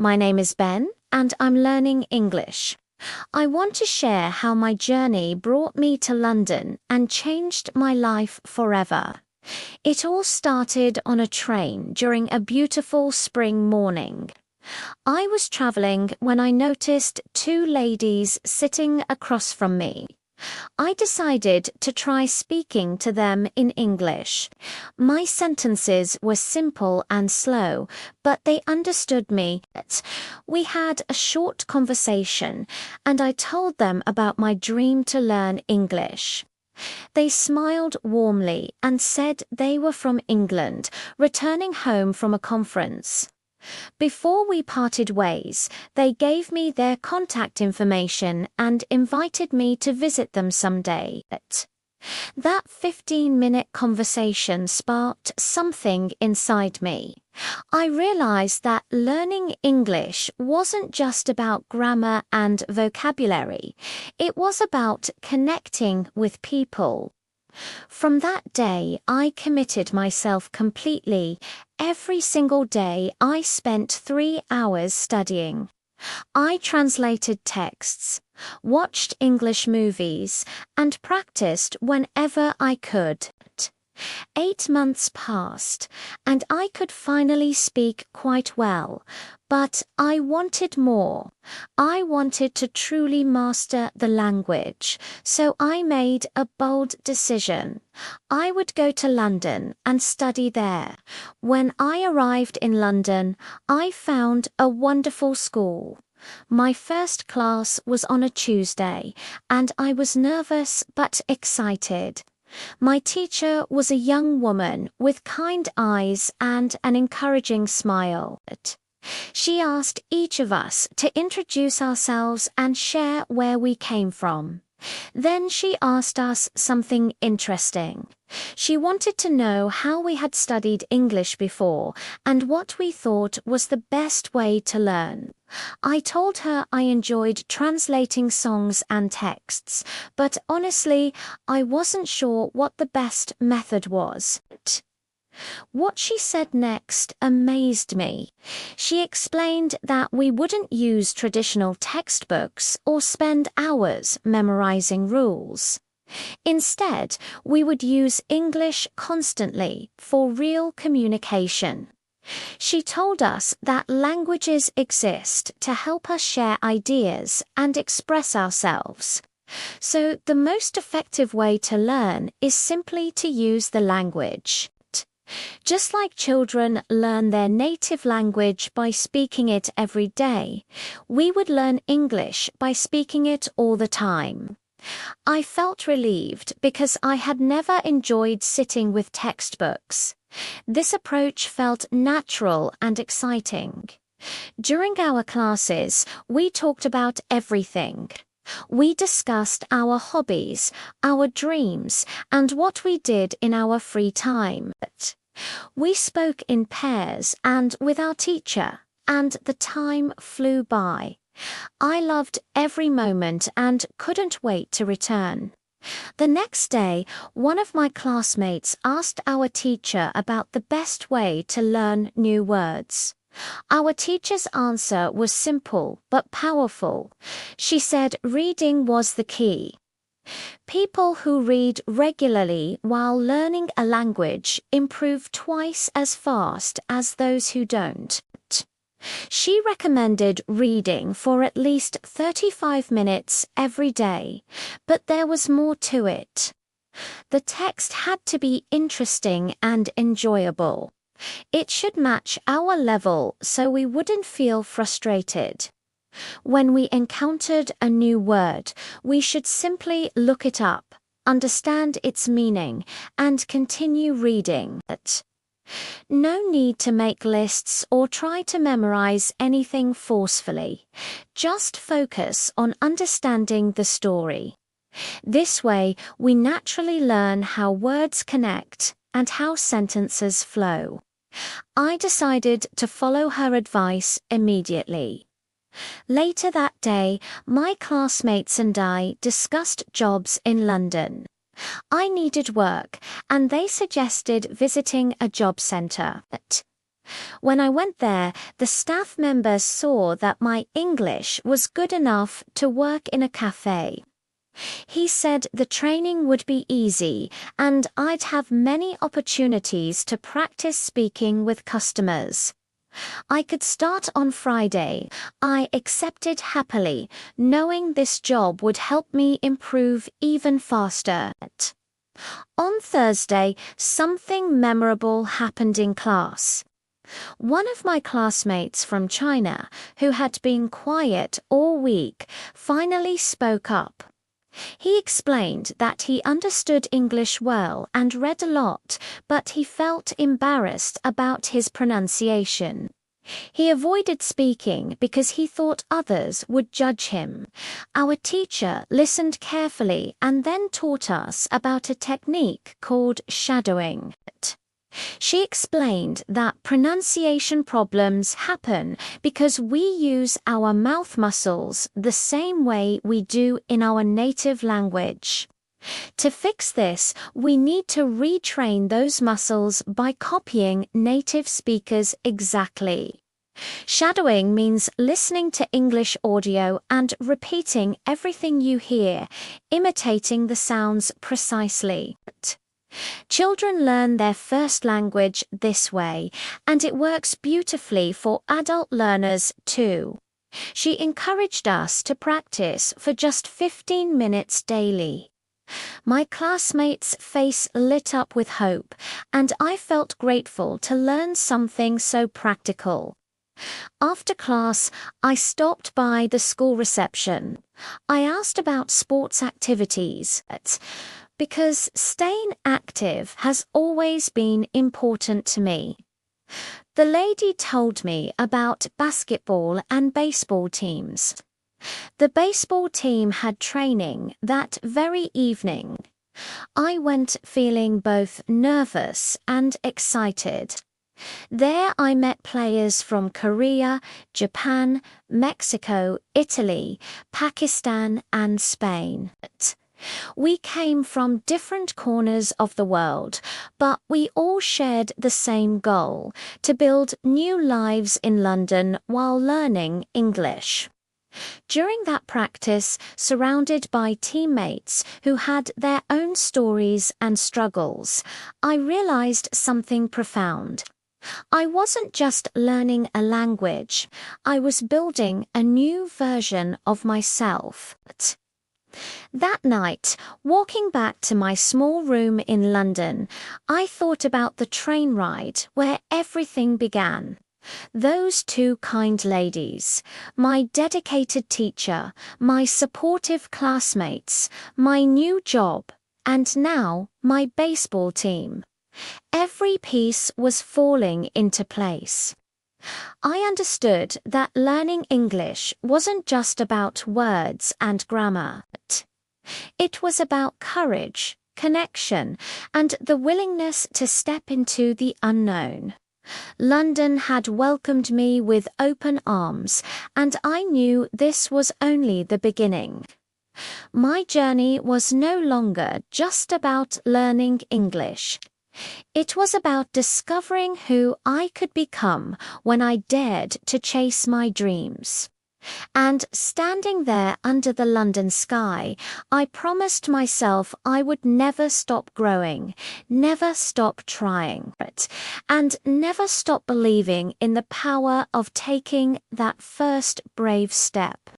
My name is Ben, and I'm learning English. I want to share how my journey brought me to London and changed my life forever. It all started on a train during a beautiful spring morning. I was traveling when I noticed two ladies sitting across from me. I decided to try speaking to them in English. My sentences were simple and slow, but they understood me. We had a short conversation, and I told them about my dream to learn English. They smiled warmly and said they were from England, returning home from a conference. Before we parted ways, they gave me their contact information and invited me to visit them someday. That 15-minute conversation sparked something inside me. I realized that learning English wasn't just about grammar and vocabulary. It was about connecting with people. From that day, I committed myself completely. Every single day, I spent 3 hours studying. I translated texts, watched English movies, and practiced whenever I could. 8 months passed, and I could finally speak quite well, but I wanted more. I wanted to truly master the language, so I made a bold decision. I would go to London and study there. When I arrived in London, I found a wonderful school. My first class was on a Tuesday, and I was nervous but excited. My teacher was a young woman with kind eyes and an encouraging smile. She asked each of us to introduce ourselves and share where we came from. Then she asked us something interesting. She wanted to know how we had studied English before and what we thought was the best way to learn. I told her I enjoyed translating songs and texts, but honestly, I wasn't sure what the best method was. What she said next amazed me. She explained that we wouldn't use traditional textbooks or spend hours memorizing rules. Instead, we would use English constantly for real communication. She told us that languages exist to help us share ideas and express ourselves. So the most effective way to learn is simply to use the language. Just like children learn their native language by speaking it every day, we would learn English by speaking it all the time. I felt relieved because I had never enjoyed sitting with textbooks. This approach felt natural and exciting. During our classes, we talked about everything. We discussed our hobbies, our dreams, and what we did in our free time. We spoke in pairs and with our teacher, and the time flew by. I loved every moment and couldn't wait to return. The next day, one of my classmates asked our teacher about the best way to learn new words. Our teacher's answer was simple but powerful. She said reading was the key. People who read regularly while learning a language improve twice as fast as those who don't. She recommended reading for at least 35 minutes every day, but there was more to it. The text had to be interesting and enjoyable. It should match our level so we wouldn't feel frustrated. When we encountered a new word, we should simply look it up, understand its meaning, and continue reading it. No need to make lists or try to memorize anything forcefully. Just focus on understanding the story. This way, we naturally learn how words connect and how sentences flow. I decided to follow her advice immediately. Later that day, my classmates and I discussed jobs in London. I needed work, and they suggested visiting a job centre. When I went there, the staff members saw that my English was good enough to work in a cafe. He said the training would be easy and I'd have many opportunities to practice speaking with customers. I could start on Friday. I accepted happily, knowing this job would help me improve even faster. On Thursday, something memorable happened in class. One of my classmates from China, who had been quiet all week, finally spoke up. He explained that he understood English well and read a lot, but he felt embarrassed about his pronunciation. He avoided speaking because he thought others would judge him. Our teacher listened carefully and then taught us about a technique called shadowing. She explained that pronunciation problems happen because we use our mouth muscles the same way we do in our native language. To fix this, we need to retrain those muscles by copying native speakers exactly. Shadowing means listening to English audio and repeating everything you hear, imitating the sounds precisely. Children learn their first language this way, and it works beautifully for adult learners too. She encouraged us to practice for just 15 minutes daily. My classmate's face lit up with hope, and I felt grateful to learn something so practical. After class, I stopped by the school reception. I asked about sports activities, because staying active has always been important to me. The lady told me about basketball and baseball teams. The baseball team had training that very evening. I went feeling both nervous and excited. There I met players from Korea, Japan, Mexico, Italy, Pakistan, and Spain. We came from different corners of the world, but we all shared the same goal: to build new lives in London while learning English. During that practice, surrounded by teammates who had their own stories and struggles, I realized something profound. I wasn't just learning a language, I was building a new version of myself. That night, walking back to my small room in London, I thought about the train ride where everything began. Those two kind ladies, my dedicated teacher, my supportive classmates, my new job, and now my baseball team. Every piece was falling into place. I understood that learning English wasn't just about words and grammar. It was about courage, connection, and the willingness to step into the unknown. London had welcomed me with open arms, and I knew this was only the beginning. My journey was no longer just about learning English. It was about discovering who I could become when I dared to chase my dreams. And standing there under the London sky, I promised myself I would never stop growing, never stop trying, and never stop believing in the power of taking that first brave step.